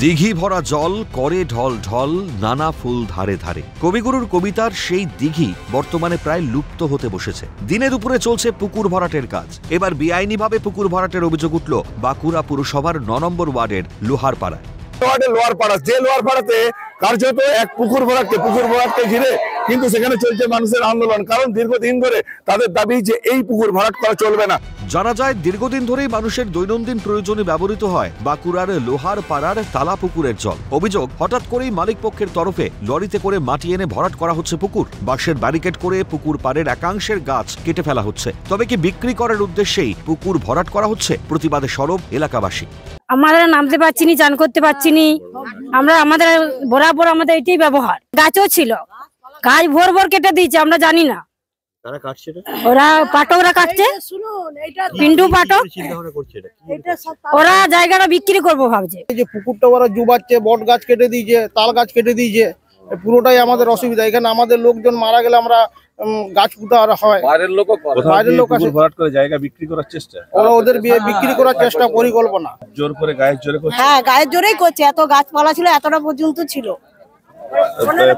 দিঘি ভরা জল করে ঢল ঢল, নানা ফুল ধারে ধারে। কবিগুরুর কবিতার সেই দিঘি বর্তমানে প্রায় লুপ্ত হতে বসেছে। দিনে দুপুরে চলছে পুকুর ভরাটের কাজ। এবার বেআইনিভাবে পুকুর ভরাটের অভিযোগ উঠল বাঁকুড়া পুরসভার ৯ নম্বর ওয়ার্ডের লোহারপাড়ায়। লোহারপাড়া যে লোহারপাড়াতে কার্যত এক পুকুর ভরাটকে ঘিরে কিন্তু সেখানে চলছে মানুষের আন্দোলন, কারণ দীর্ঘদিন ধরে তাদের দাবি যে এই পুকুর ভরাট করা চলবে না। জানা যায় দীর্ঘদিন ধরেই মানুষের দৈনন্দিন প্রয়োজনে ব্যবহৃত হয় বাঁকুড়ার লোহারপাড়ার তালা পুকুরের জল। অভিযোগ, হঠাৎ করেই মালিক পক্ষের তরফে লরিতে করে মাটি এনে ভরাট করা হচ্ছে পুকুর। বাঁশের ব্যারিকেড করে পুকুর পাড়ের একাংশের গাছ কেটে ফেলা হচ্ছে। তবে কি বিক্রি করার উদ্দেশ্যেই পুকুর ভরাট করা হচ্ছে? প্রতিবাদে সরব এলাকাবাসী। আমরা নামতে পারছি নি, চান করতে পারছি নি। আমাদের বরাবর আমাদের এটাই ব্যবহার। গাছও ছিল, গাছ ভোর ভোর কেটে দিয়েছে, আমরা জানি না। ওরা পাটকরা কাটছে, পিন্টু পাটক, ওরা জায়গাটা বিক্রি করবো ভাবছে। এই যে পুকুরটা ওরা জুবাচ্ছে, বট গাছ কেটে দিয়েছে, তাল গাছ কেটে দিয়েছে, পুরোটাই আমাদের অসুবিধা। এখানে আমাদের লোকজন মারা গেলে আমরা গাছ পুঁতা হয়, বাইরের লোক আসে ভরাট করে জায়গা বিক্রি করার চেষ্টা, ওরা ওদের বিক্রি করার চেষ্টা পরিকল্পনা জোর করে গায়ের জোরে করছে। হ্যাঁ, গায়ের জোরেই করছে। এত গাছপালা ছিল, এতটা পর্যন্ত ছিল।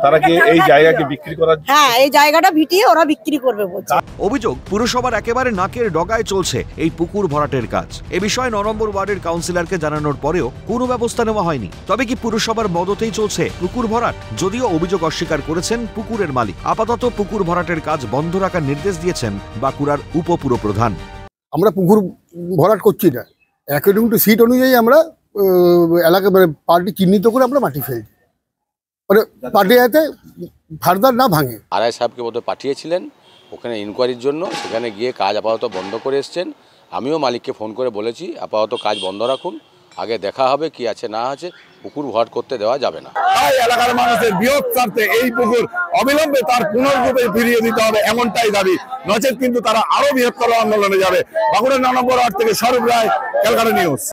তারা কি এই জায়গাকে বিক্রি করার? হ্যাঁ, এই জায়গাটা ভিটিয়ে ওরা বিক্রি করবে বলছে। অভিযোগ, পুরসভার একেবারে নাকের ডগায় চলছে এই পুকুর ভরাটের কাজ। এ বিষয়ে ৯ নম্বর ওয়ার্ডের কাউন্সিলরকে জানানোর পরেও কোনো ব্যবস্থা নেওয়া হয়নি। তবে কি পুরসভার মদতেই চলছে পুকুর ভরাট? যদিও অভিযোগ অস্বীকার করেছেন পুকুরের মালিক। আপাতত পুকুর ভরাটের কাজ বন্ধ রাখার নির্দেশ দিয়েছেন বাঁকুড়ার উপপুরপ্রধান। আমরা পুকুর ভরাট করছি না, অ্যাকর্ডিং টু সিট অনুযায়ী আমরা এলাকা পার্টি চিহ্নিত করে আমরা মাটি ফেলছি, পার্টি যাতে ফার্দার না ভাঙে। আরআই সাহেবকে বোধহয় পাঠিয়েছিলেন ওখানে ইনকোয়ারির জন্য, সেখানে গিয়ে কাজ আপাতত বন্ধ করে এসছেন। আমিও মালিককে ফোন করে বলেছি আপাতত কাজ বন্ধ রাখুন, আগে দেখা হবে কি আছে না আছে, পুকুর ভরাট করতে দেওয়া যাবে না। এলাকার মানুষের বৃহৎ স্বার্থে এই পুকুর অবিলম্বে তার পুনর্রূপে ফিরিয়ে দিতে হবে, এমনটাই দাবি। নচেত কিন্তু তারা আরো বৃহত্তর আন্দোলনে যাবে। বাঁকুড়া ৯ নম্বর ওয়ার্ড থেকে স্বরূপ রায়, ক্যালকাটা নিউজ।